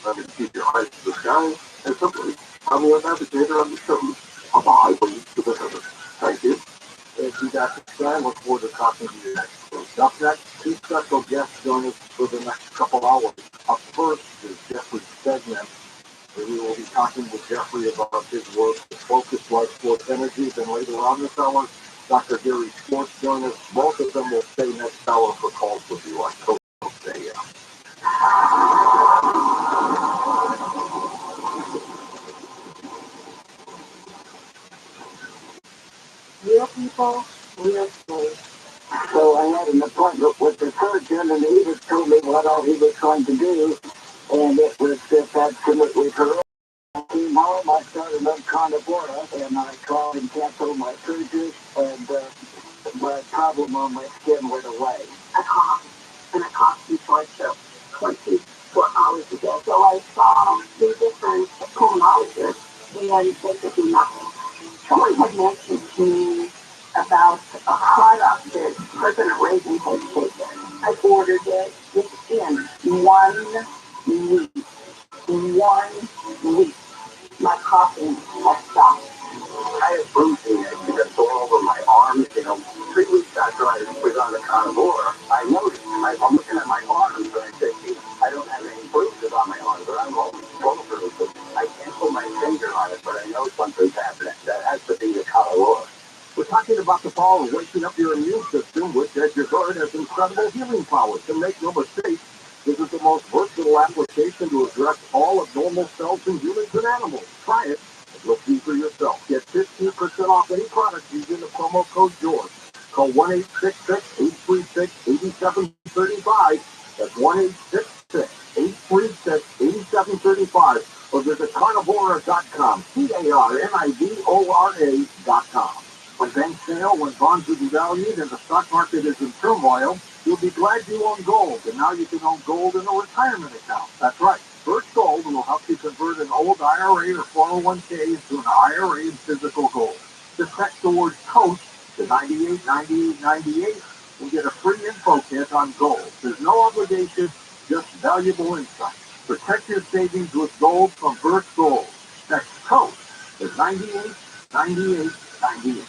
Let me keep your eyes to the sky and simply I'm your navigator on the show on the highway to the heavens. Thank you. Thank you, Dr. Stein. Look forward to talking to you next. Up next, two special guests join us for the next couple hours. Up first is Jeffrey Stegman. We will be talking with Jeffrey about his work with Focused Life Force Energies, and later on this hour, Dr. Gary Schwartz join us. Both of them will stay next hour for calls with you on Coast AM. Real people, real stories. So I had an appointment with the surgeon, and he just told me what all he was going to do, and it was just absolutely horrific. I came home, I started on carnivora, and I called and canceled my surgery, and my problem on my skin went away. I called, and I called before 24 hours ago, so I saw two different pulmonologists, and they could do nothing. Someone had mentioned to me about a product that President Reagan had taken. I ordered it within 1 week. 1 week. My coughing has stopped. I have bruising that's all over my arms. 3 weeks after I was on the carnivore, I noticed, I'm looking at my arms, and I said, gee, I don't have any bruises on my arms, but I'm all full of bruises. I can't put my finger on it, but I know something's happening. That has to be the carnivore. We're talking about the power of waking up your immune system, which, as you've heard, has incredible healing powers. And make no mistake, this is the most versatile application to address all abnormal cells in humans and animals. Try it. Look see for yourself. Get 15% off any product using the promo code George. Call 1-866-836-8735. That's 1-866-836-8735. Or visit carnivora.com. carnivora.com. When banks fail, when bonds are devalued, and the stock market is in turmoil, you'll be glad you own gold. And now you can own gold in a retirement account. That's right. First Gold will help you convert an old IRA or 401k into an IRA in physical gold. Just text the word COACH to 989898 and get a free info kit on gold. There's no obligation, just valuable insight. Protect your savings with gold from First Gold. Text COACH to 989898.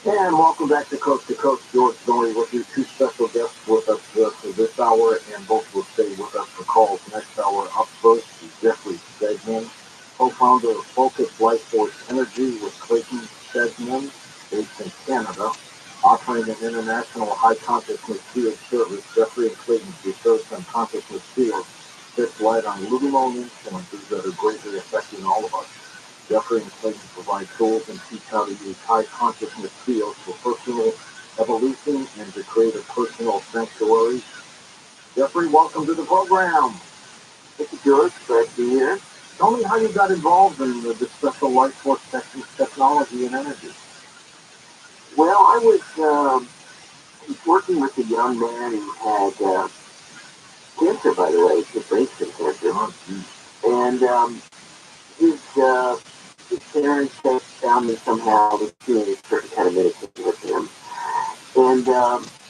And welcome back to Coast. George Story with you. Two special guests with us for this hour, and both will stay with us for calls next hour. Up first is Jeffrey Stegman, co-founder of Focused Life Force Energy with Clayton Stegman, based in Canada, offering an international high-consciousness field service. Jeffrey and Clayton's research on consciousness fields sheds light on little-known influences that are greatly affecting all of us. Jeffrey and Clayton provide tools and teach how to use high consciousness fields for personal evolution and to create a personal sanctuary. Jeffrey, welcome to the program. Thank you, George. Glad to be here. Tell me how you got involved in this special life force technology and energy. Well, I was working with a young man who had cancer, by the way, his brain cancer. And his parents had found me somehow was doing a certain kind of meditation with him. And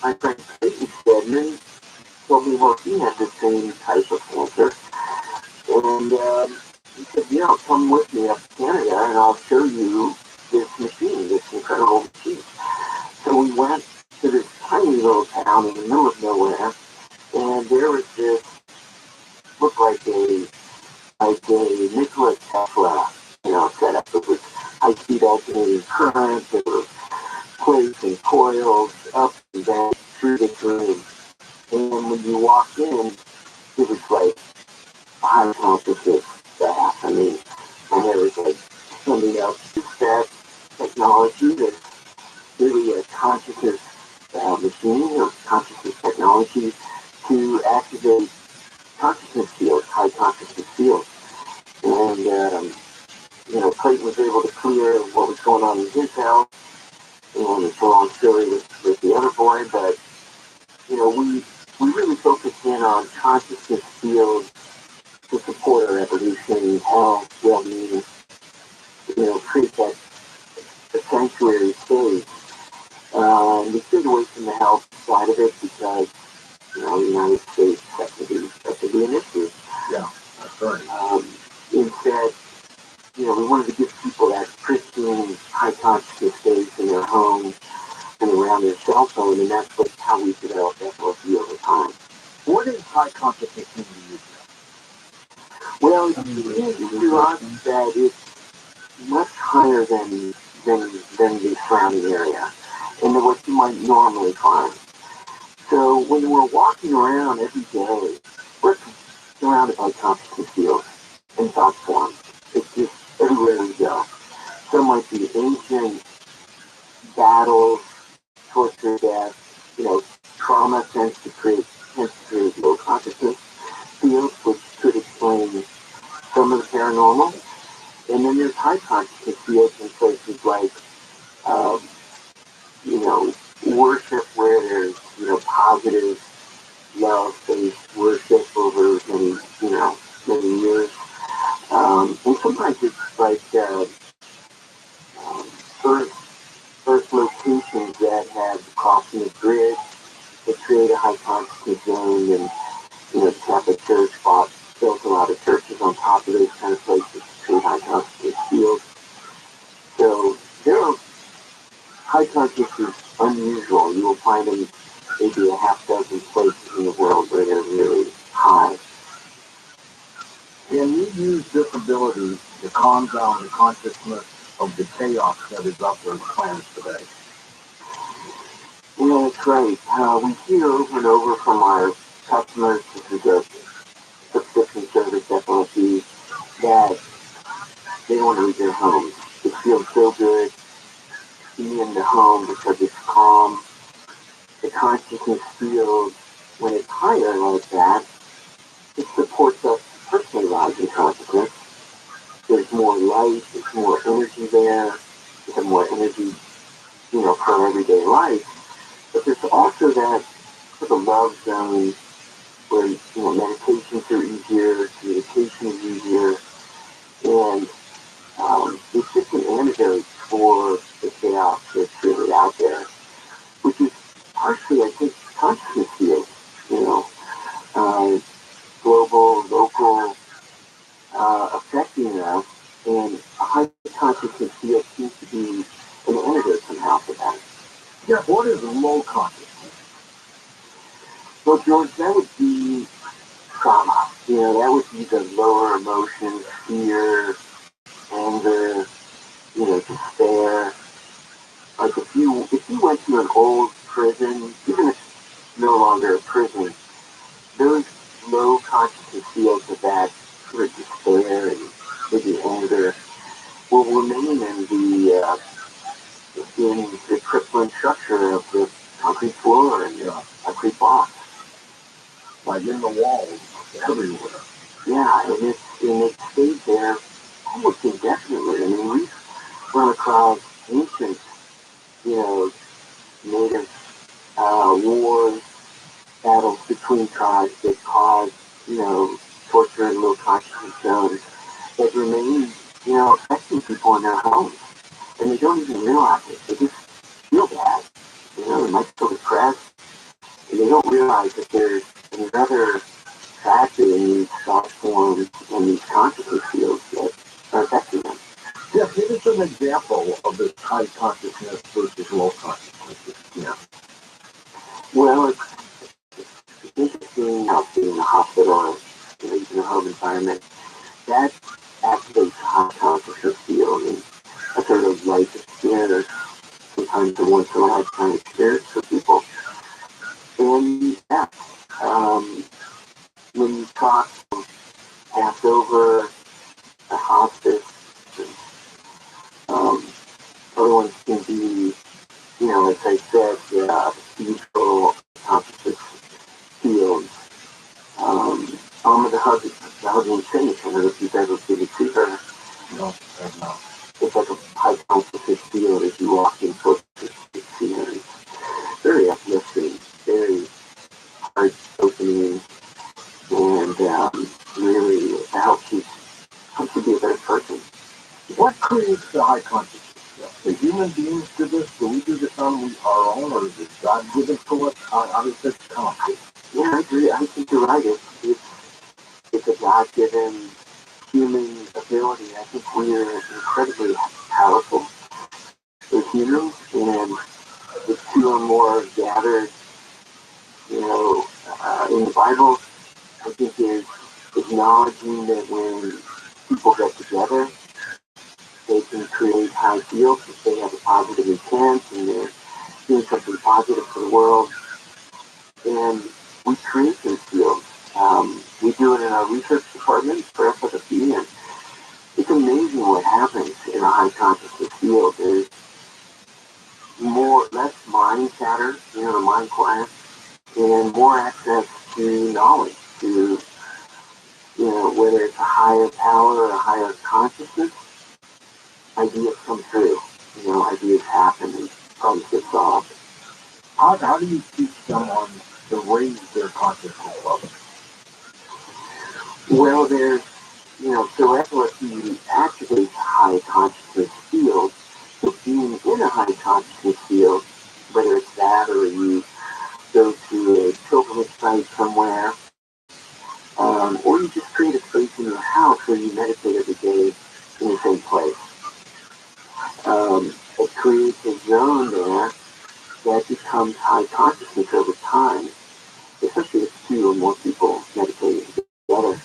my friend Clayton Stedman told me, well, he had the same type of cancer. And he said, come with me up to Canada and I'll show you this machine, this incredible machine. So we went to this tiny little town in the middle of nowhere, and there was this, looked like a Nikola Tesla, setup. It was high-speed alternating current. There were plates and coils up and down through the room. And when you walked in, it was like a high consciousness staff. And there was like something else. That technology that's really a consciousness machine or consciousness technology to activate consciousness fields, high consciousness fields. And, Clayton was able to clear what was going on in his house, and it's a long story with the other boy, but, we really focused in on consciousness fields to support our evolution, health, well-being, we wanted to give people that pristine, high consciousness space in their home and around their cell phone, and that's how we developed FLP over time. What is high consciousness mean to you? Well, it means to us that it's much higher than the surrounding area, and than what you might normally find. So when we're walking around every day, we're surrounded by consciousness fields and thought forms. It's just everywhere we go. Some might be ancient battles, torture, death, trauma tends to create low consciousness fields, which could explain some of the paranormal. And then there's high consciousness fields in places like, worship where there's, positive, love-based worship over many years. And sometimes it's like first locations that have crossing the grid that create a high consciousness zone, and Catholic Church built a lot of churches on top of those kind of places to create high consciousness fields. So high consciousness is unusual. You will find them maybe a half dozen places in the world where they're really high. Can you use this ability to calm down the consciousness of the chaos that is up on the planet today? Yeah, that's right. We hear over and over from our customers, this is a subscription service FLP, that they want to leave their homes. It feels so good to be in the home because it's calm. The consciousness field, when it's higher like that, it supports us personally rising consciousness. There's more light, there's more energy there, there's more energy, for everyday life. But there's also that sort of love zone where, meditations are easier, communication is easier, and it's just an antidote for the chaos that's really out there, which is partially, I think, consciousness field, global, local, affecting us, and a high consciousness field seems to be an antidote somehow for that. Yeah, what is low consciousness? Well, George, that would be trauma. That would be the lower emotions, fear, anger, despair. Like if you went to an old prison, even if it's no longer a prison, those low consciousness fields of that sort of despair and maybe anger will remain in the crystalline structure of the concrete floor and the concrete box. Like in the walls, everywhere. Yeah, and it stayed there almost indefinitely. I mean, we've run across ancient, native wars, battles between tribes that caused, torture and low consciousness zones that remain, affecting people in their homes. And they don't even realize it. They just feel bad. They might feel depressed. And they don't realize that there's another factor in these thought forms and these consciousness fields that are affecting them. Yeah, give us an example of this high consciousness versus low consciousness. Yeah. Well, it's interesting how being in a hospital or even a home environment, that activates a high consciousness field, and a sort of life experience, sometimes a once in a lifetime experience for people. And yeah, when you talk Passover, a hospice, other ones can be, as I said, spiritual consciousness fields. The hugging finish, I don't know if you've ever been to her. No, I'm not. It's like a high consciousness field as you walk in towards the scenery. Very uplifting, very heart opening, and really helps you be a better person. What creates the high consciousness? The human beings do this? Do we do this on our own, or is it God given to us? How does this come? Yeah, I agree. I think you're right. It's a God-given human ability. I think we're incredibly powerful as humans, and the two or more gathered, in the Bible, I think is acknowledging that when people get together, they can create high fields if they have a positive intent and they're doing something positive for the world. And we create these fields. We do it in our research department for efficacy, and it's amazing what happens in a high consciousness field. There's less mind chatter, the mind quiet, and more access to knowledge, to, whether it's a higher power or a higher consciousness, ideas come through, ideas happen and problems get solved. How do you teach someone to raise their consciousness level? Well, there's, so epilepsy activates high consciousness fields. So being in a high consciousness field, whether it's that or you go to a pilgrimage site somewhere, or you just create a space in your house where you meditate every day in the same place. It creates a zone there that becomes high consciousness over time, especially if two or more people meditating together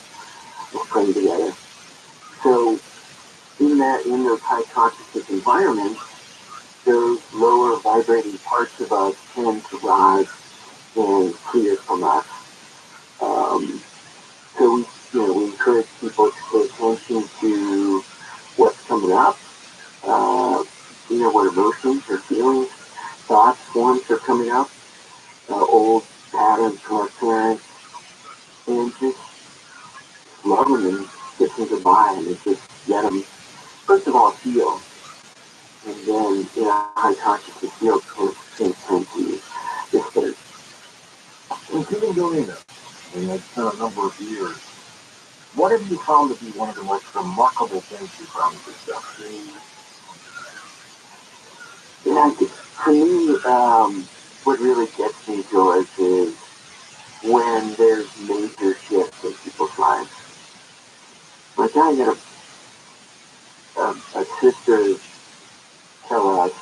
or praying together. So in those high consciousness environments, those lower vibrating parts of us tend to rise and clear from us. So we encourage people to pay attention to what's coming up, what emotions or feelings, thoughts, forms are coming up, old patterns from our parents, and just love them and get them goodbye and just let them, first of all, feel, and then high consciousness field can tend to dissipate. And you've been doing this, and it's been a number of years. What have you found to be one of the most remarkable things you found yourself? Yeah, for me, what really gets me, George, is when there's major shifts in people's lives. Like I had a sister tell us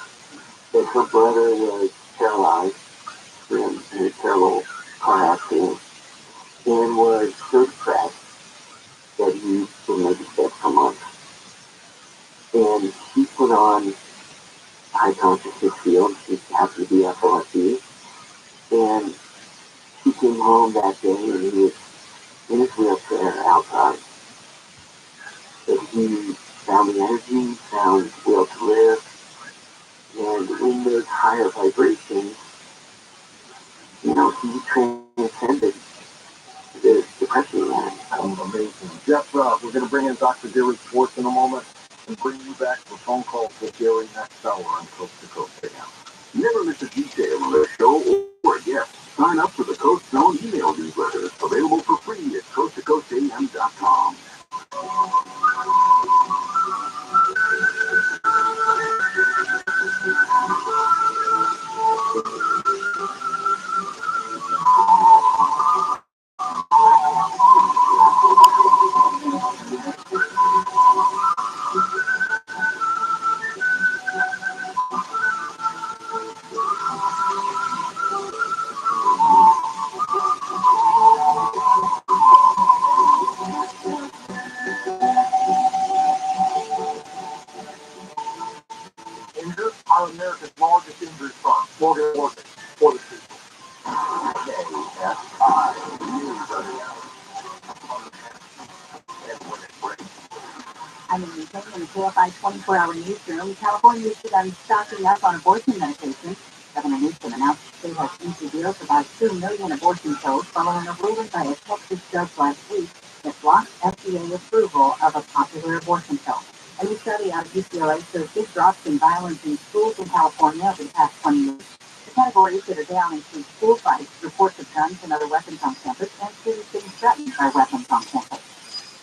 that her brother was paralyzed in a terrible car accident and was so depressed that he didn't make his bed for months. And she put on high consciousness field. She happened to be FLSE. And she came home that day and he was in his wheelchair outside. But he found the energy, found the will to live, and in those higher vibrations, he transcended the depression he had. Amazing. Jeff, we're going to bring in Dr. Gary Schwartz in a moment and bring you back for phone calls with Gary next hour on Coast to Coast AM. Never miss a detail of the show or a guest. Sign up for the Coast Zone email newsletter, available for free at coasttocoastam.com. Injured are America's largest injury firm, Morgan Morgan, for the people. I'm in the KFI 24-hour newsroom. California has begun stocking up on abortion medication. Governor Newsom announced the state has inked deals about 2 million abortion pills following a ruling by a Texas judge last week that blocked FDA approval of a popular abortion pill. A new study out of UCLA shows big drops in violence in schools in California over the past 20 years. The categories that are down include school fights, reports of guns and other weapons on campus, and students being threatened by weapons on campus.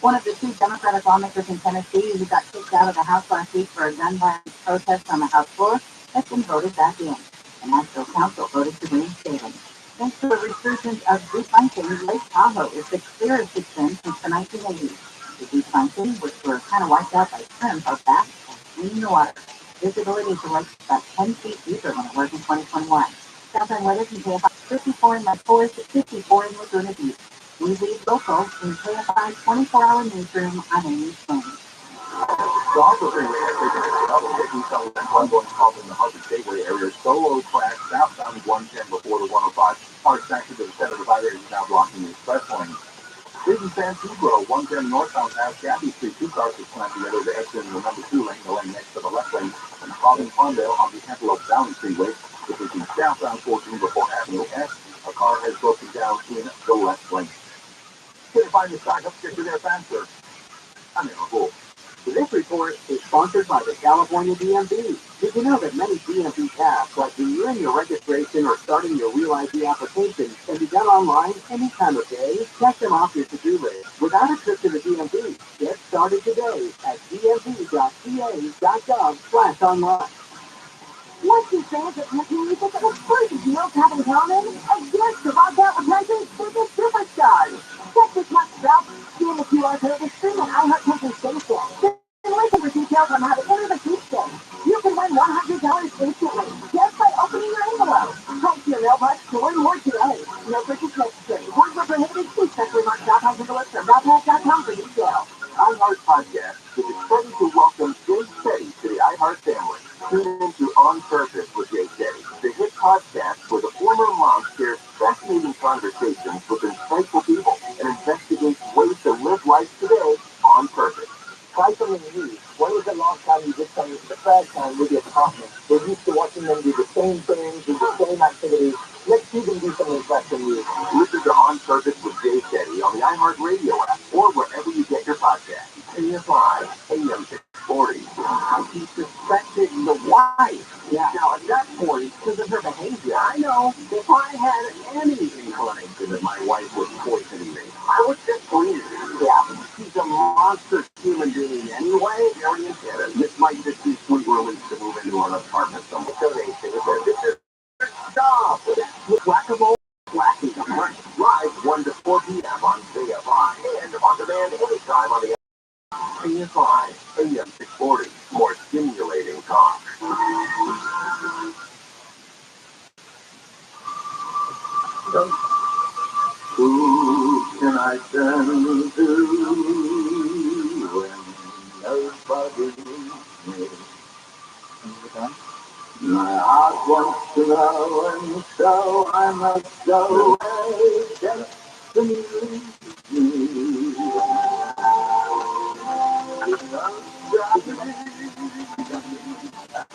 One of the 2 Democratic lawmakers in Tennessee who got kicked out of the House last week for a gun violence protest on the House floor has been voted back in. The National Council voted to reinstate him. Thanks to a resurgence of group hunting, Lake Tahoe is the clearest it's been since the 1980s. The deep plankton, which were kind of wiped out by shrimp, are back and clean the water. Visibility to lakes is about 10 feet deeper than it was in 2021. Southern weather can pay about 54 in Lake to 54 in Laguna Beach. We lead local in KFI's 24-hour newsroom on any phone. The also freeway has taken a double taking some of one going south in the Harvard Gateway area. Solo track southbound 110 before the 105. Car section to the center of the highway is now blocking the express lane. Leaving San Pedro, 110 northbound past Gabby Street, two cars are clamped together to exit in the number 2 lane, the lane next to the left lane, and following Palmdale on the Antelope Valley Freeway, which is the southbound 14 before Avenue S. A car has broken down in the left lane. Can't find the stock up, get to there faster. I'm in a hole. This report is sponsored by the California DMV. Did you know that many DMV tasks, like renewing your registration or starting your Real ID application, can be done online any time of day? Check them off your to-do list without a trip to the DMV. Get started today at dmv.ca.gov/online. Once you transit with me, you think it was crazy deals have in common? A chance to rock out the country's biggest superstars. Check this month's drop. Scan the QR code and stream an iHeart Country station. Then listen for details on how to enter the sweepstakes. You can win $100 instantly just by opening your envelope. Type your mailbox to learn more today. No purchase necessary. Words are prohibited. See specially marked drop house envelopes or drophouse.com for details. iHeart Podcast is excited to welcome Jay Shetty to the iHeart family. Tune into On Purpose with Jay Shetty, the hit podcast where the former mom shares fascinating conversations with insightful people and investigates ways to live life today on purpose. Try something new. When was the last time you did something for the first time with your partner? We're used to watching them do the same things, do the same activities. Let's see them do something fresh and new. Listen to On Purpose with Jay Shetty on the iHeart Radio app or wherever you get your podcasts. KFI, AM 640. He suspected the wife. Yeah. Now, at that point, because of her behavior, I know. If I had any inclination that my wife was poisoning me, I would just leave. yeah, She's a monster human being anyway. This might just be sweet release to move into an apartment somewhere. So they say, this is stop. whackable, wacky. Live 1 to 4 p.m. on KFI and on demand anytime on the KFI, AM 640. More stimulating talk. Who can I turn to when nobody needs me? My heart wants to go, and so I must go away. Destiny leads me.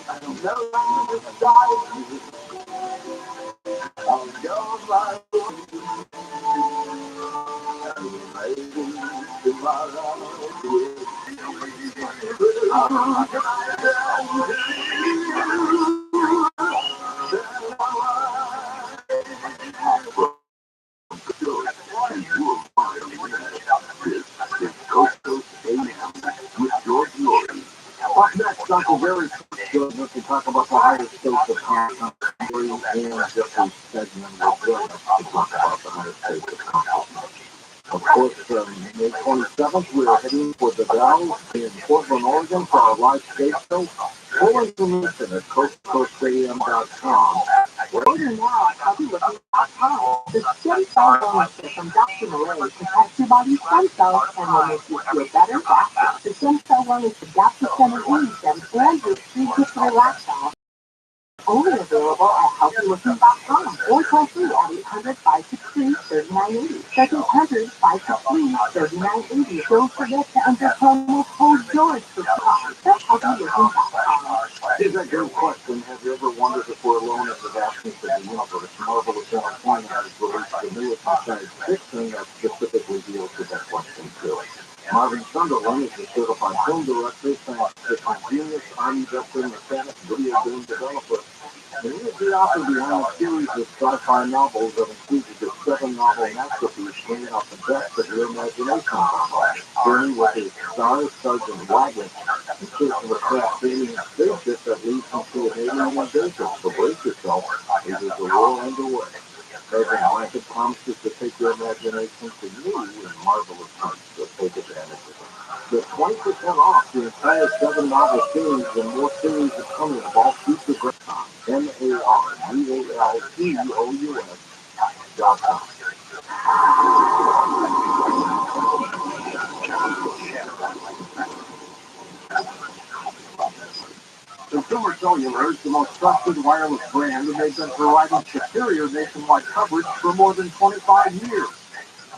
I don't know beside you. I'll go my way. Maybe tomorrow will Up next, Uncle Gary's going to talk about the higher states of conscience. And just a segment of good to talk about the higher states of conscience. Of course, May 27th, we are heading for the Dalles in Portland, Oregon for our live stage show. Full information at coaststadium.com. Order now at healthylooking.com. The stem cell wellness kit from Dr. Malay protects your body's stem cells and will make you feel better faster. The stem cell wellness adaptive center immune stem and your free gift relaxer. Only available at healthylooking.com or toll free at 800-563-3980. That's 800-563-3980. Don't forget to enter promo code George for cost. That's healthylooking.com. Here's a good question. Have you ever wondered if we're alone in the vastness of the universe? Marvelous California has released the newest science fiction that specifically deals with that question too. Marvin Sunderland is a certified film director, science fiction genius, army veteran, mechanic, video game developer. And he is the author behind a series of sci-fi novels that includes the 7-novel masterpiece bringing out the best of your imagination. Journey with his star, Sergeant Wagner, in search of a craft-alien spaceship that leads him to an alien invasion. So brace yourself, it is a war underway. Sergeant Wagner promises to take your imagination to new and marvelous heights, so take advantage of it. 7 novel series and more series are coming of all future great MarvelTous.com. Consumer Cellular is the most trusted wireless brand, and they've been providing superior nationwide coverage for more than 25 years.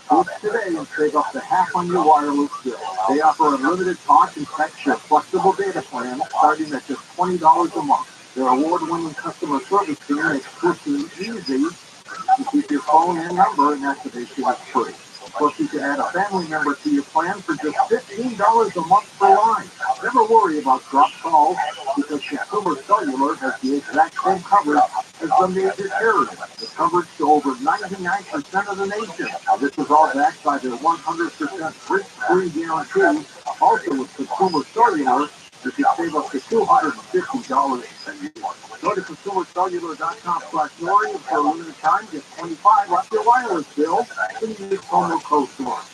Book today and save up to half on your wireless bill. They offer unlimited talk and text your flexible data plan starting at just $20 a month. Their award-winning customer service team makes switching easy. You keep your phone and number, and activation is free. Plus, you can add a family member to your plan for just $15 a month per line. Never worry about dropped calls because Consumer Cellular has the exact same coverage as the major carriers. The coverage to over 99% of the nation. This is all backed by their 100% risk-free guarantee. Also, with Consumer Cellular, you can save up to $250 a year. Go to consumercellular.com/Nori and for a limited time, get $25 off your wireless bill and use promo code NORI.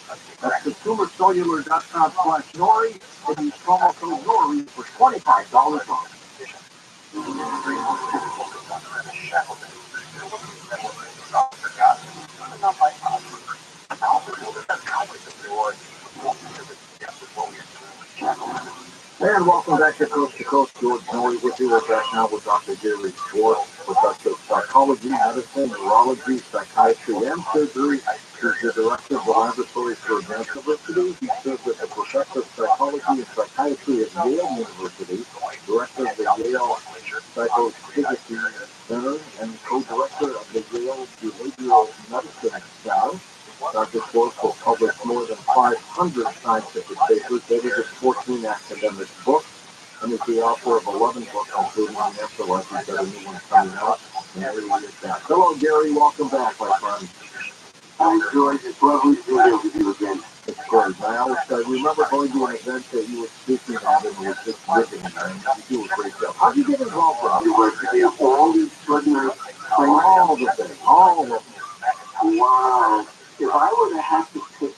That's consumercellular.com/Nori and use promo code NORI for $25 off. And welcome back to Coast. George Nori with you. We're back now with Dr. Gary Schwartz, professor of psychology, medicine, neurology, psychiatry, and surgery. He's the director of the Laboratory for Advanced University. He serves as a professor of psychology and psychiatry at Yale University, director of the Yale Psychophysiology Center, and co-director of the Yale Behavioral Medicine Center. Dr. Schwartz has published more than 500 scientific papers, edited 14 academic books, and is the author of 11 books, including Afterlife. He's got a new one coming out, and there he is back. Hello, Gary. Welcome back, my friend. Hi, George. It's lovely to be here with you again. It's great. I remember going to an event that you were speaking at, and you were just living, and you do a great job. How did you get involved in You were to be all these extraordinary things. all of the things? All of them. Wow. If I were to have to pick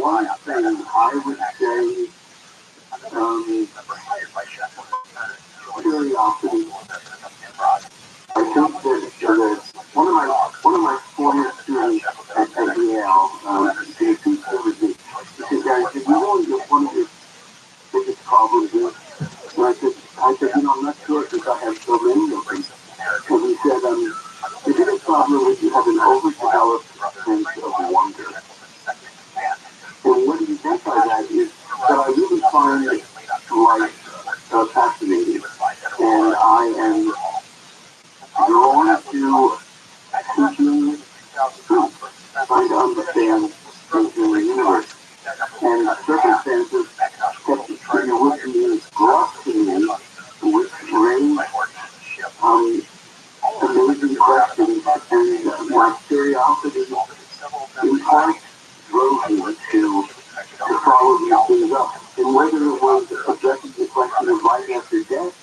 one thing, I would say curiosity. I think that one of my former students at Yale, JP, said, guys, if you know what one of your biggest problems is, and I said, I'm not sure because I have so many of them. And he said, the biggest problem is you have an overdeveloped sense of wonder. And what do you think by that is that I really find life fascinating. And I am drawn to teaching truth, trying to understand things in the universe. And circumstances that which means brought to me, which raise amazing questions, and my curiosity in part drove me to follow these things up. And whether it was addressing the question of life after death,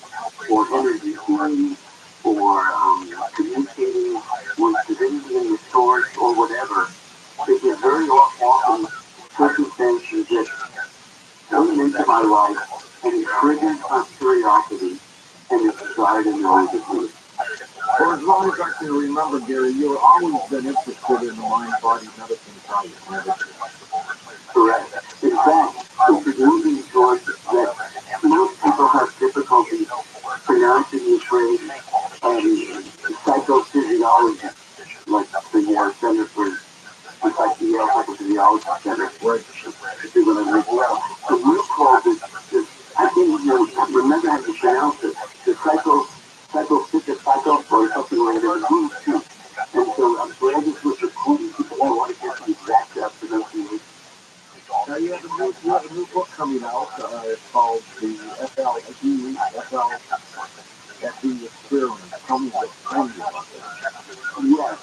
or energy healing, or communicating with divinity in the source, or whatever, it was very often circumstances that came into my life and triggered my curiosity and a desire to know the truth. For as long as I can remember, Gary, you've always been interested in the mind-body medicine science. Correct. In fact, it's amazing, George, that most people have difficulty pronouncing the phrase psychophysiology, like the Center for the Yale Psychophysiology Center. Right. You're going to read well. So we call this, I think you remember how to pronounce it, the psycho or something like that. And so I'm glad this was recorded because I want to get the exact pronunciation. Now you have a new book coming out. It's called the FLFE Experiment. Tell me about that. Yes.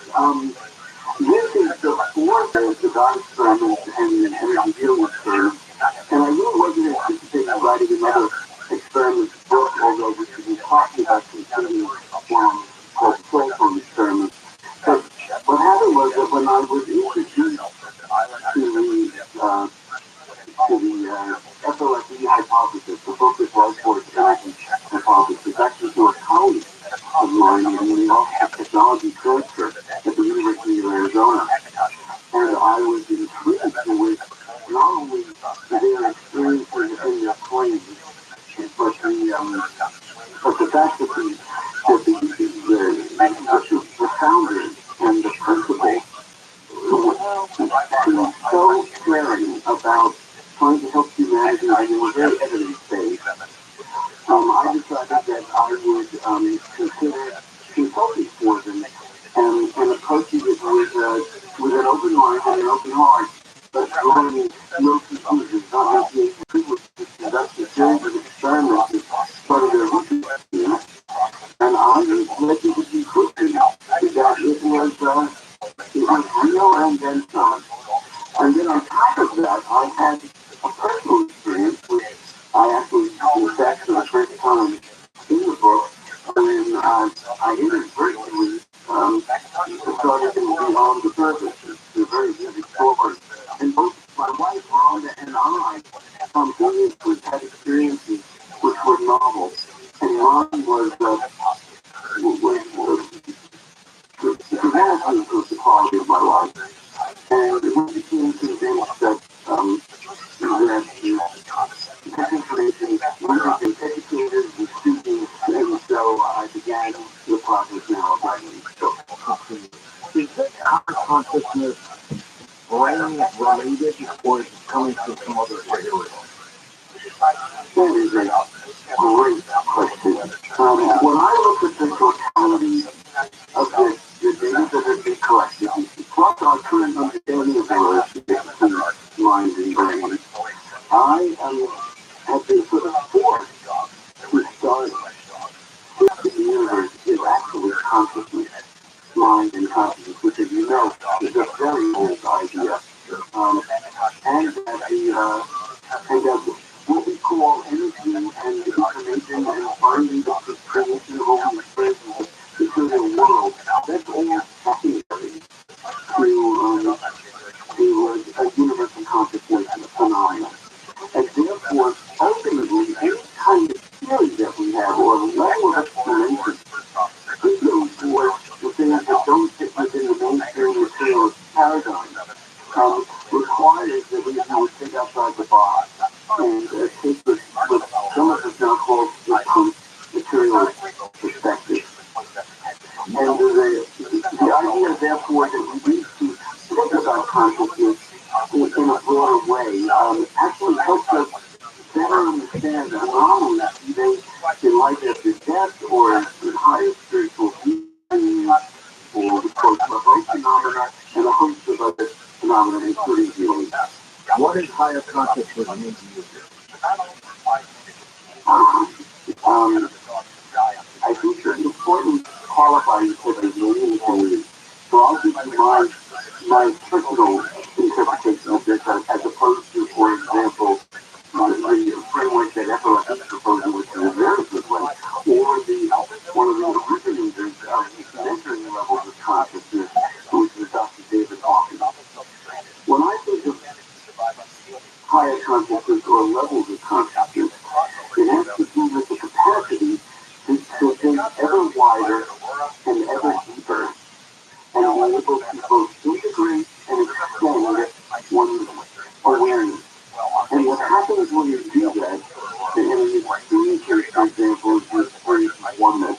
This is the fourth of the God experiment and the energy healing experiment. And I really wasn't anticipating writing another experiment book, although we should be talking about considering one called Soulful Experiment. But what happened was that when I was introduced to the FLFE hypothesis, the focus was for energy and politics. It's actually through a colleague of mine in the Office of Technology Transfer at the University of Arizona. And I was intrigued with not only their experiences in their claims, but the fact that the founders and the principals who so caring about trying to help humanity, and they were very evidence-based. I decided that I would consider consulting for them and approaching it with an open mind and an open heart, but drawing no conclusions, not making a conduct a series of experiments as part of their research team. And I was making the conclusion that it was real and then some. And then on top of that, I had a personal experience, which I actually back for the first time in the book, when I inadvertently started to be on the surface. It's a very busy story. And both my wife, Rhonda, and I had experiences which were novel. And Ron was dramatically improved the quality of my life. And we became convinced that that information was educated and speaking, and so I began the process now of writing the book. Is this consciousness brain related, or is it coming from some other area? That is a great question. When I look at the totality of the data that has been collected, plus our current understanding of the relationship between mind and brain, I have been sort of forced to start with the universe is actually consciousness, mind and consciousness, which, as you know, is a very old idea. And that what we call energy and information and finding the creation of all these presence into the world, that's all secondary to a universal consciousness phenomenon. And therefore, ultimately, any kind of theory that we have, or level of explanation, particularly for the things that don't fit within the mainstream material paradigm, requires that we think outside the box and take what some of us now call the post-material perspective. And the idea, therefore, that we need to think about consciousness in a broader way actually helps us better understand the anomalies, either in life after death or in higher spiritual beings, or the quote-unquote phenomena, and a host of other phenomena, including healing. What is higher consciousness mean to you? I think there's important qualifying for the meaning for you. So I'll give you my personal interpretation of this as opposed to, for example, the framework that Epilepsy is proposing, which is a very good one, or one of the originators of measuring levels of consciousness, which is Dr. David Hawkins. When I think of higher consciousness or levels of consciousness, it has to do with the capacity to think ever wider and ever deeper, and be able to both integrate and extend one's awareness. And what happens when you do that, and in extreme case, for example, is you experience oneness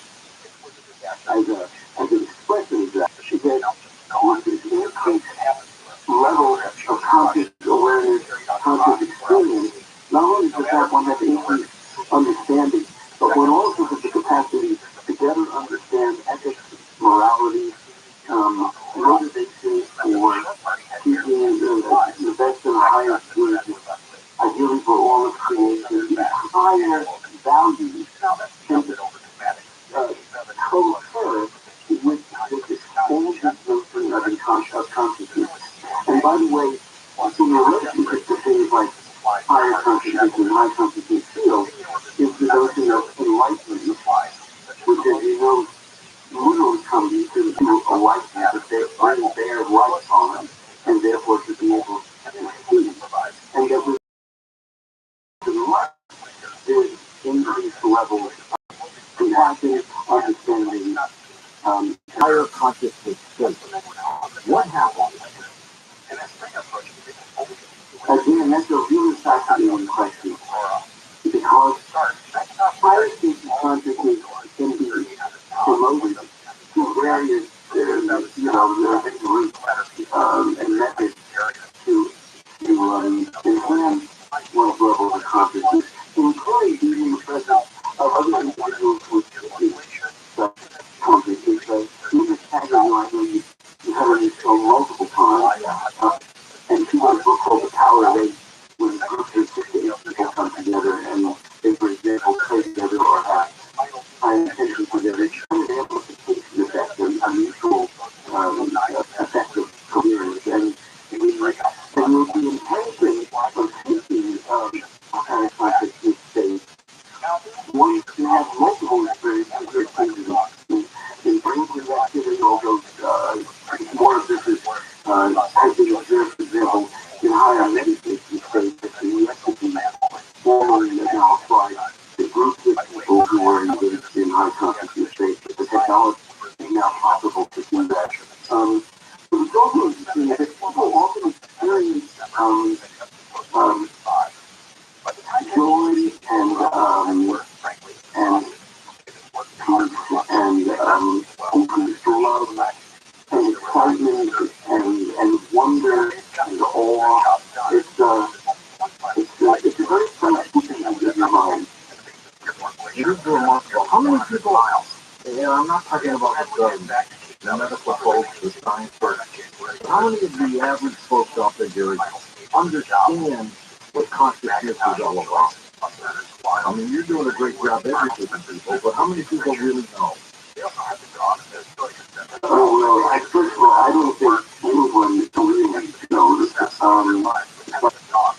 as an expression of that, is that with this increased level of conscious awareness, conscious experience, not only does that one have increased understanding, but one also has the capacity to better understand ethics, morality, motivation for keeping the best and highest good, ideally for all of creation, higher values can co-occur with this whole notion of consciousness. And by the way, in relationship to things like higher consciousness and high consciousness field, is the notion of enlightenment, which, as you know, literally comes into a likeness that they bear life on, and therefore to be able to see. And that with the light, there's increased levels of compassion, understanding, higher consciousness state. What happens? Again, that's a really fascinating question. Because higher states of consciousness can be promoted through various, different routes and methods to enhance one's level of consciousness, including being in the presence of other individuals with such consciousness. Even Taggart, I know you heard this show multiple times, and she wrote a book called The Power of Eight, when groups of 68 people come together and they, for example, play together or have high intention together, and the amplification effect, a mutual effect of coherence. And with the intention of taking higher consciousness state, one can have multiple experiences or changes in brain activity, although more of this is has been observed, for example, in higher meditation states that can yet to be formally now applied to groups of people who are engaged in high consciousness states. But the technology is now possible to do that. It's also interesting that people often experience joy and increased love and excitement and wonder and awe. It's a very special thing in your mind. It is remarkable. How many people, and I'm not talking about the medical folks, the science folks, but how many of the average folks out there understand what consciousness is all about? I mean, you're doing a great job educating people, but how many people really know? Oh, no, first of all, I don't think anyone really knows. But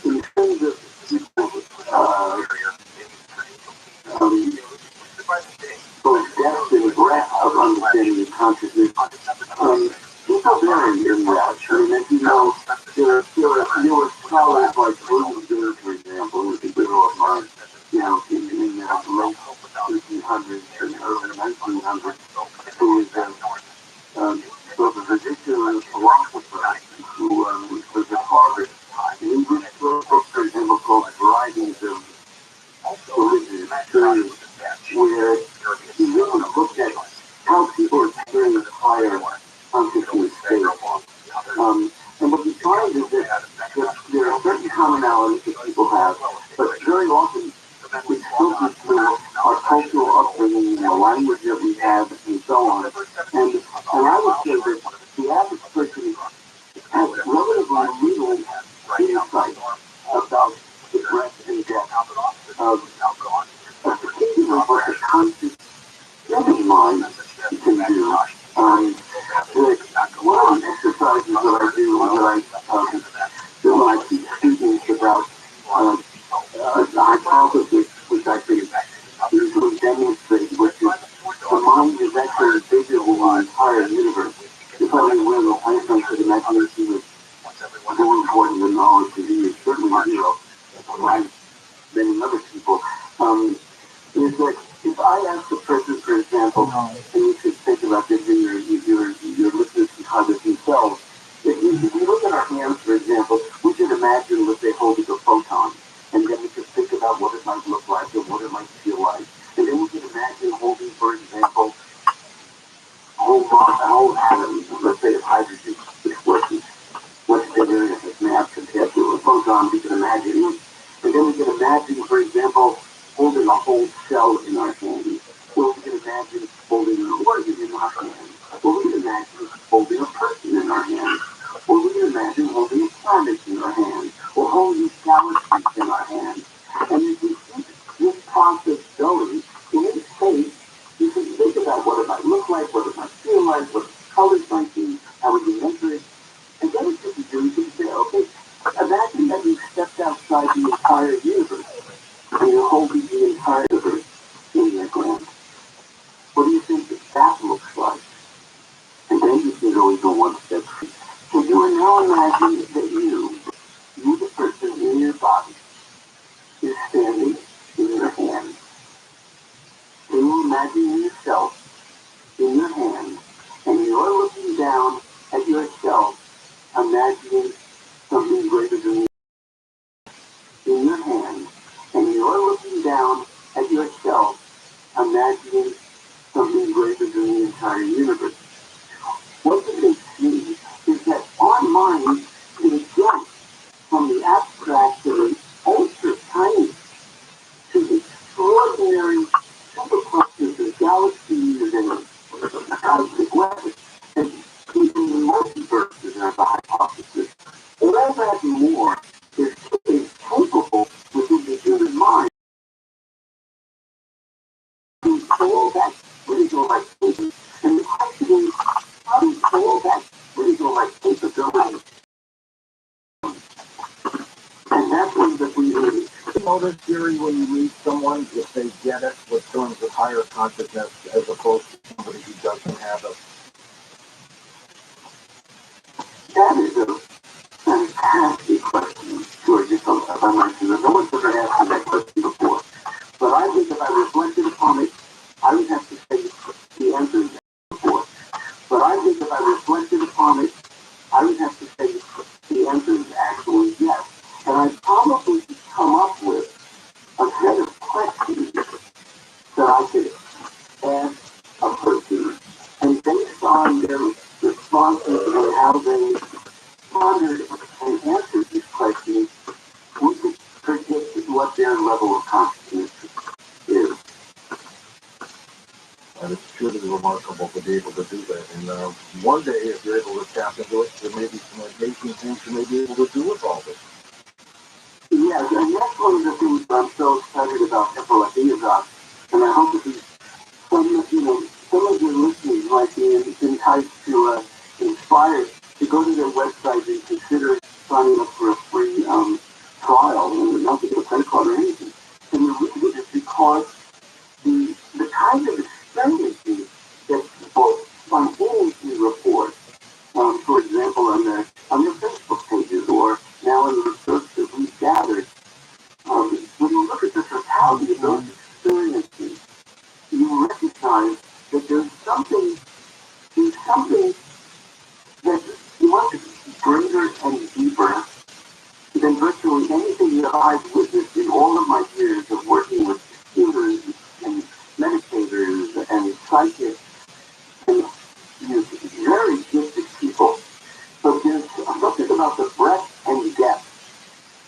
in terms of people, both depth and breadth of understanding of consciousness, people vary in that. I mean, as you know, there were scholars like William, for example, who's a hero of mine, in the late 1800s and early 1900s, who was a physician and a philosopher who was at Harvard. And he wrote a book, for example, called Varieties of Religion Experience, where he really looked at how people experience higher consciousness states. And what he finds is that there are certain commonalities that people have, but very often we filter through our cultural upbringing and the language that we have and so on. And I would say that the average person has relatively little insight about the breadth and depth of particularly what the conscious living mind can do. One of the exercises that I do when I teach students about the hypothesis, which I think usually demonstrates, which is the mind is actually bigger than the entire universe. If I didn't win the Einstein said imagination was more important than knowledge to me, it's certainly zero, like many other people. It's like, if I ask a person, for example, and you should think about this in your listeners can try this themselves, if we look at our hands, for example, we should imagine, let's say, holding a photon, and then we could think about what it might look like and what it might feel like. And then we can imagine holding, for example, a whole atom, let's say, of hydrogen, which wasn't much bigger in its mass compared to a photon. We can imagine it. And then we can imagine, for example, holding a whole cell in our hand. Or we can imagine holding an organ in our hand. Or we can imagine holding a person in our hand. Or we can imagine holding a planet in our hand. Or holding galaxies in our hand. And if you keep this process going, in each case, you can think about what it might look like, what it might feel like, what the colors might be, how we can measure it. And then what you do, you can say, okay, imagine that you stepped outside the entire universe. And you're holding the entire universe in your hand. What do you think that looks like? And then you can go even one step further. So you are now imagining that you, the person in your body, is standing in your hand. imagine yourself in your hand, and you're looking down at yourself, imagining something greater than you in your hand, and you're looking down at yourself, imagining something greater than the entire universe. What you can see is that our mind can jump from the abstract to the ultra tiny to the extraordinary superclusters of galaxies and cosmic weapons and even multiverses are the hypothesis. All that and more is capable within the human mind to all that visual activity. And the question is, how do all that visual capability? And that's one that we need. You know this theory when you read someone, if they get it with terms of higher consciousness as opposed to somebody who doesn't have it? That is a fantastic question, George. If I might say, no one's ever asked me that question before. But I think if I reflected upon it, I would have to say the answer is before. But I think if I reflected upon it, I would have to say the answer is actually yes. And I'd probably come up with a set of questions that I could ask a person. And based on their responses and how they pondered and answered these questions, we could predict what their level of consciousness is. And it's truly remarkable to be able to do that. And one day, if you're able to tap into it, there may be some amazing things you may be able to do with all this. Yes, and that's one of the things that I'm so excited about epilepsy about. And I hope that some of your listeners might be enticed to inspired to go to their website and consider signing up for a free trial, and not to get a credit card or anything. And the reason is because the kind of experiences that people spontaneously report, for example, on their Facebook pages or now in the research that we've gathered, when you look at the totality of those experiences, you recognize that there's something that much greater and deeper than virtually anything that I've witnessed in all of my years of working with healers and meditators and psychics and very gifted people. But there's something about the breadth and depth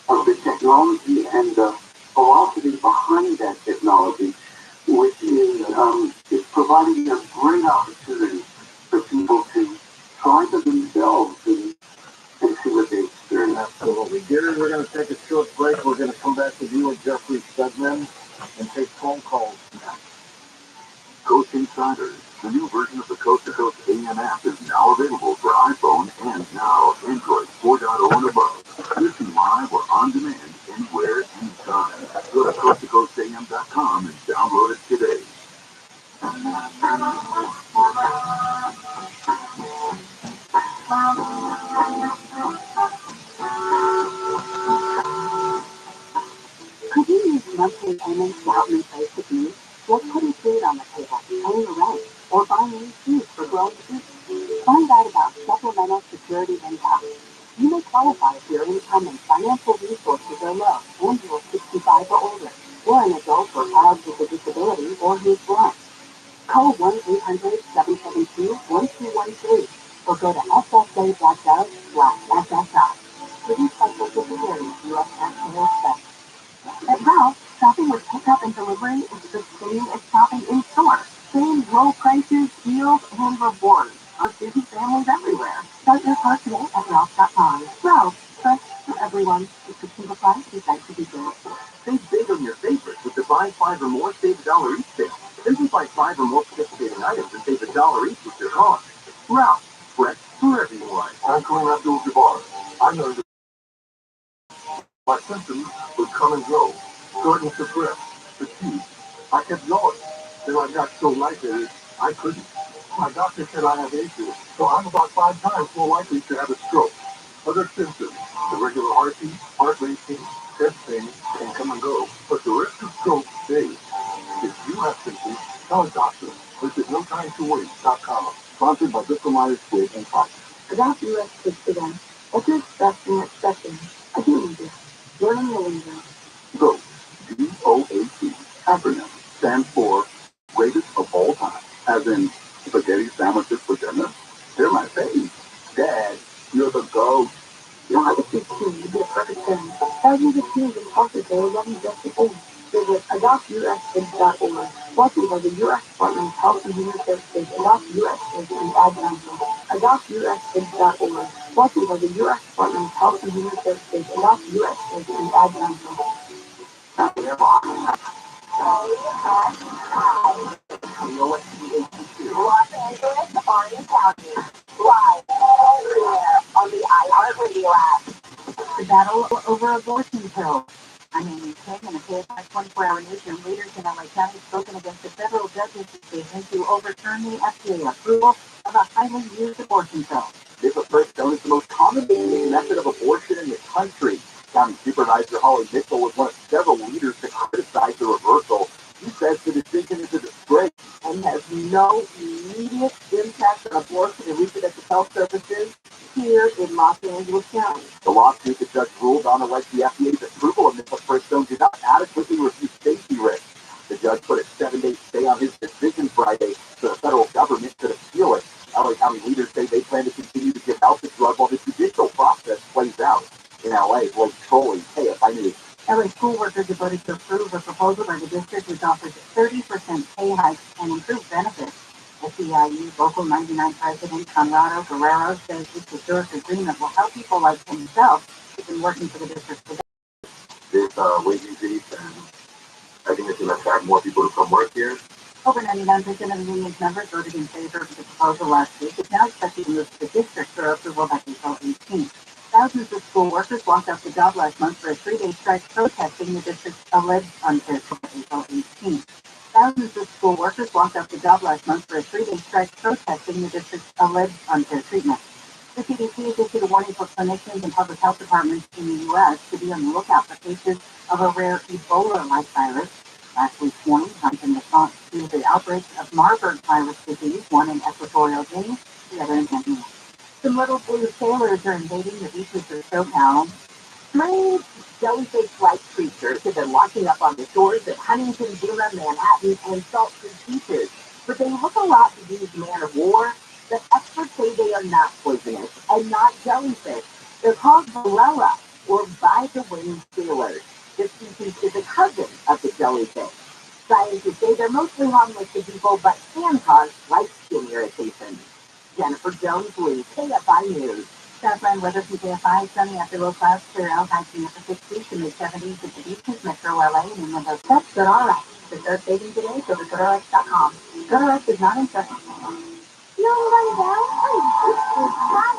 of the technology and the philosophy behind that technology, which is providing a great opportunity for people to try for themselves and see what they experience. Absolutely. Gary, we're going to take a short break. We're going to come back to you and Jeffrey Stedman and take phone calls next. Coast Insiders, the new version of the Coast to Coast AM app, is now available for iPhone and now Android 4.0 and above. Listen live or on demand anywhere, anytime. Go to coasttocoastam.com and download it today. Could you use monthly payments to help me face the needs? Just putting food on the table, paying the rent, or buying new shoes for growing kids? Find out about supplemental security income. You may qualify if your income and financial resources are low and you're 65 or older, or an adult or child with a disability or who's blind. Call 1-800-772-1213 or go to ssa.gov/SSI. Produced by Social Security, U.S. Taxpayer Expense. At Ralph, shopping with pickup and delivery is the same as shopping in store. Same low prices, deals, and rewards. Our busy families everywhere. Start your car today at Ralph.com. Ralph, fresh for everyone. It's a single price designed to be good. Save big on your favorites with the buy 5 or more, save $1 each sale. Simply buy 5 or more participating items and save $1 each with your cost. Ralph, fresh for everyone. I'm Kareem Abdul-Jabbar. I learned that my symptoms would come and go. Shortness of breath, fatigue. I kept going. Then I got so lightheaded, I couldn't. My doctor said I have AFib, so I'm about 5 times more likely to have a stroke. Other symptoms, irregular heartbeat, heart racing, chest pain can come and go, but the risk of stroke stays. If you have symptoms, Tell a doctor. Visit NoTimeToWait.com. Sponsored by Bristol Myers Squibb and Fox. Adopt US Kids today. What to expect from expecting a teenager. Learning the lingo. GOAT, GOAT, acronym, stands for greatest of all time. As in, spaghetti sandwiches for dinner. They're my fave. Dad, you're the GOAT. You don't have to teach teen to be a perfect parent. Thousands of teens and cultures say love you just the same. Visit adoptuskids.org. Brought to you by the U.S. Department of Health and Human Services, Adopt U.S. Kids, and Ad Council. Adoptuskids.org. Brought to you by the U.S. Department of Health and Human Services, Adopt U.S. Kids, and Ad Council. You know what THC Los Angeles, Orange County. Live everywhere on the iHeartRadio app. The battle over abortion pills. I'm Amy King, and the KFI 24-hour newsroom leaders in LA County spoken against the federal judge's decision to overturn the FDA approval of a highly used abortion pill. This Firstone is the most commonly used method of abortion in the country. County Supervisor Holly Mitchell was one of several leaders to criticize the reversal. He says the decision is a disgrace and has no immediate impact on abortion and reproductive health services here in Los Angeles County. The lawsuit the judge ruled on alleged the FDA's approval of Firstone did not adequately review safety risks. The judge put a 7-day stay on his decision Friday so the federal government could appeal it. LA County leaders say they plan to continue to give out the drug while the judicial process plays out. In LA, Blake Trolley, KFI News. LA school workers are voted to approve a proposal by the district which offers 30% pay hikes and improved benefits. SEIU Local 99 President Conrado Guerrero says this historic agreement will help people like himself who've been working for the district for this wage increase, and I think it's going to attract more people to come work here. Over 99% of the union's members voted in favor of the proposal last week. It's now expected to move to the district for approval by April 18th. Thousands of school workers walked off the job last month for a 3-day strike protesting the district's alleged unfair treatment by April 18th. Thousands of school workers walked off the job last month for a 3-day strike protesting the district's alleged unfair treatment. The CDC has issued a warning for clinicians and public health departments in the U.S. to be on the lookout for cases of a rare Ebola-like virus. Last week's warning comes in response to the outbreaks of Marburg virus disease, one in Equatorial Guinea, the other in Tanzania. Some little blue sailors are invading the beaches of SoCal. Strange jellyfish-like creatures have been washing up on the shores of Huntington, Villa, Manhattan, and Salt Creek beaches. But they look a lot to these man-of-war. The experts say they are not poisonous and not jellyfish. They're called Varella, or by-the-wind sailors. This species is a cousin of the jellyfish. Scientists say they're mostly harmless to people, but can cause light skin irritation. Jennifer Jones-Lee, KFI News. Southland weather from KFI, sunny after low clouds, clear out, high to upper 60s to mid-70s at the beaches, Metro LA, and in those steps, GoodRx. To start saving today, go to GoodRx.com. GoodRx is not in session. You know what about? Hey, it's not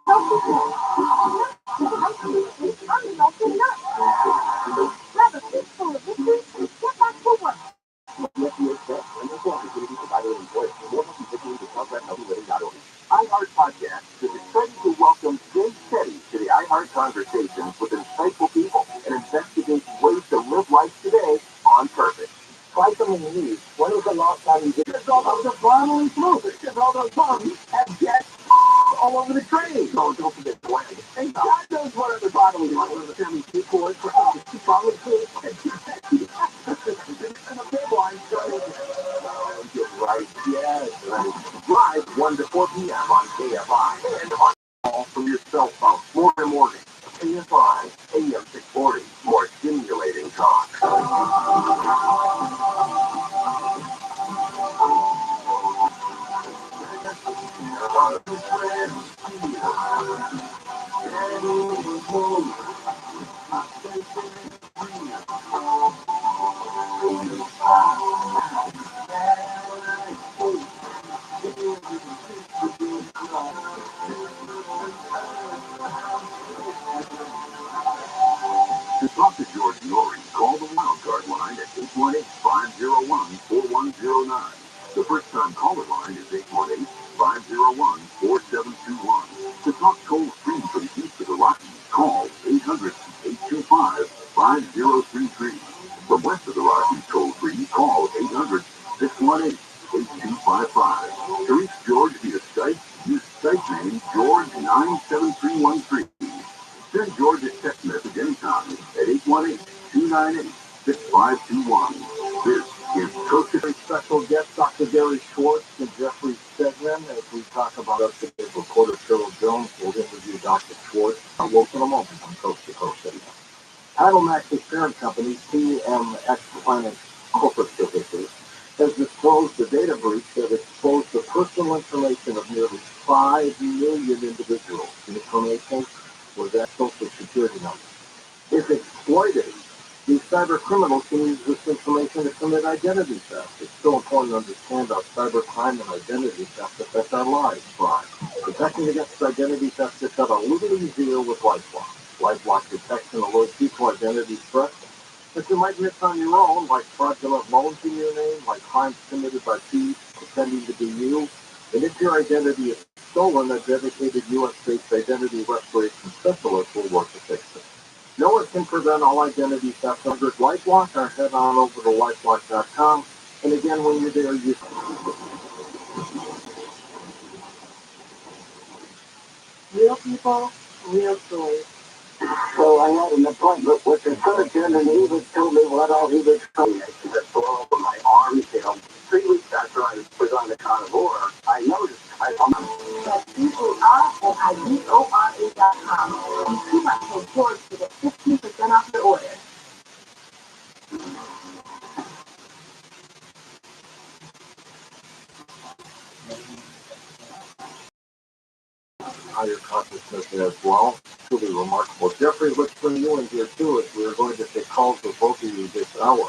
healthy. Grab a fistful of victory and get back to work. iHeart Podcast is excited to welcome Jay Shetty to the iHeart Conversations with insightful people and investigate ways to live life today on purpose. Try some of the news. When was the last time you did all those bottling flu? Because all those bottles have guests all over the train. So don't forget to like. And God knows what other bottling one of the family 2 cords for 2 bottling flu and 2 Pepsi. And a big one. Right, yes, right. Live 1 to 4 p.m. on KFI and on call from your cell phone. Morning morning. KFI, AM 640. More stimulating talk. To talk to George Norrie, call the wildcard line at 818-501-4109. The first-time caller line is 818-501-4721. To talk toll-free from east of the Rockies, call 800-825-5033. From west of the Rockies, toll-free, call 800-618 5. To reach George via Skype, use Skype name George97313. Send George a text message anytime at 818-298-6521. This is Coach special guest Dr. Gary Schwartz and Jeffrey Stegman. As we talk about us today, reporter Cheryl Jones will interview Dr. Schwartz. We'll in a moment on Coast to Coast. Title Max's parent company, TMX Finance Corporate Services, has disclosed the data breach that exposed the personal information of nearly 5 million individuals. The information was that social security number. If exploited, these cyber criminals can use this information to commit identity theft. It's so important to understand how cybercrime and identity theft affect our lives. Protecting against identity theft gets out a little easier with LifeLock. LifeLock detects and alerts you to identity threats that you might miss on your own, like fraudulent loans in your name, like crimes committed by thieves pretending to be you. And if your identity is stolen, a dedicated U.S.-based identity restoration specialist will work to fix it. No one can prevent all identity theft under LifeLock, or head on over to LifeLock.com. And again, when you're there, you... Real people, real stories. So I had an appointment with the surgeon, and he was telling me what all he was trying to get all over my arms. 3 weeks after I was on the carnivore, I noticed At TRUMAN.com. Use TRUMAN code George to get 15% off your order. higher consciousness as well. Truly remarkable. Jeffrey, let's bring you in here too, as we're going to take calls with both of you this hour.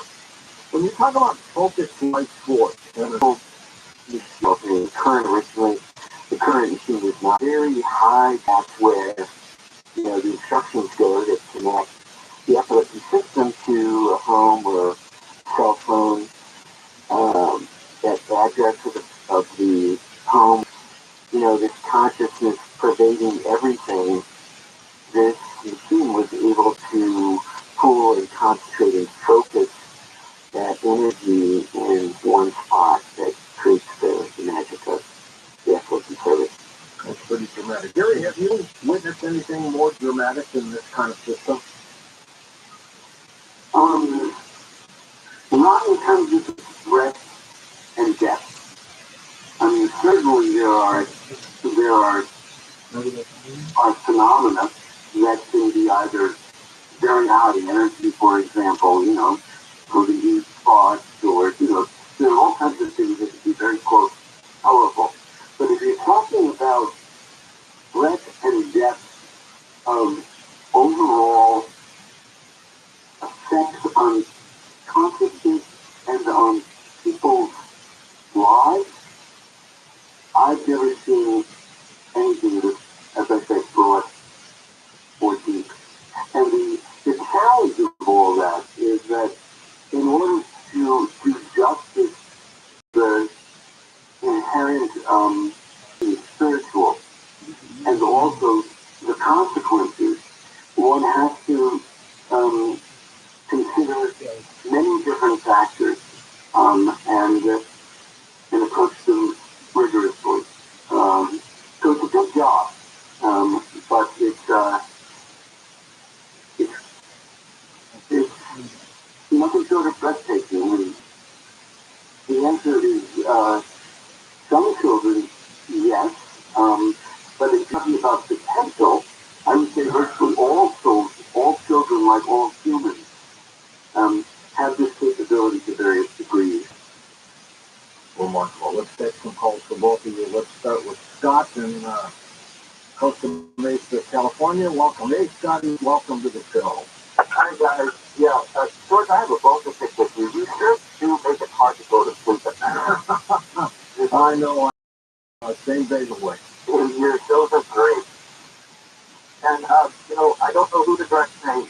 When you talk about focused light force, and the current machine is not very high. That's where the instructions go that connect the epilepsy system to a home or cell phone. That address of the home. This consciousness pervading everything. This machine was able to pull and concentrate and focus that energy in one spot that creates the magic of the epilepsy service. That's pretty dramatic. Gary, have you witnessed anything more dramatic in this kind of system? Not in terms of breadth and depth. Certainly there are phenomena that can be either very high energy, for example, for the use thoughts, or there are all kinds of things that can be very close, powerful. But if you're talking about breadth and depth of overall effects on consciousness and on people's lives, I've never seen anything that, as I said, broad or deep. And the challenge of all that is that in order to do justice to the inherent spiritual and also the consequences, one has to consider many different factors and approach them rigorously. So it's a good job, but it's nothing short of breathtaking. And the answer is some children, yes, but if you're talking about potential, I would say virtually all children, like all humans, have this capability to various degrees. Remarkable. Let's take some calls for both of you. Let's start with Scott in Costa Mesa, California. Welcome. Hey, Scotty. Welcome to the show. Hi, guys. Yeah, George, I have a bone to pick with you. You sure do make it hard to go to sleep at night. I know. Same day away. Your shows are great. And, I don't know who to direct my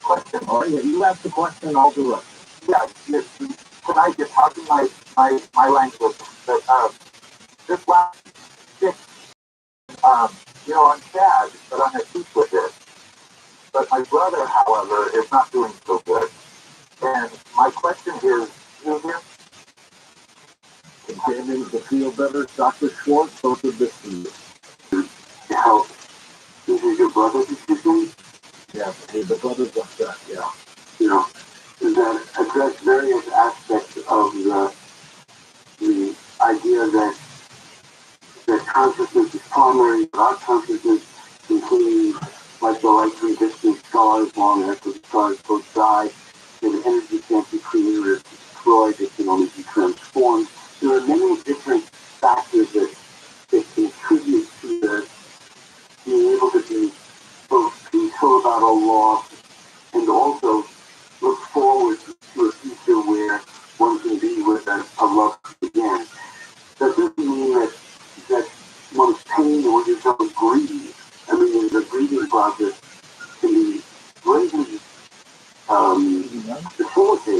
question. All right, you ask the question, I'll do it. Yeah, tonight you're talking my language. But this last 6, I'm sad, but I'm at peace with it. But my brother, however, is not doing so good. And my question is, you hear? understanding to feel better. Dr. Schwartz, both of this to you. To help. This is your brother, did you say? Yeah, the brother's upset, yeah. You know, that address various aspects of the idea that consciousness is primary, but our consciousness, including like the light resistant stars long after the stars both die, and energy can't be created or destroyed, it can only be transformed. There are many different factors that contribute to being able to be both peaceful about our loss and also look forward to a future where one can be with a loved again. That doesn't mean that one's pain or just one's grief. I mean, the grieving process can be greatly facilitated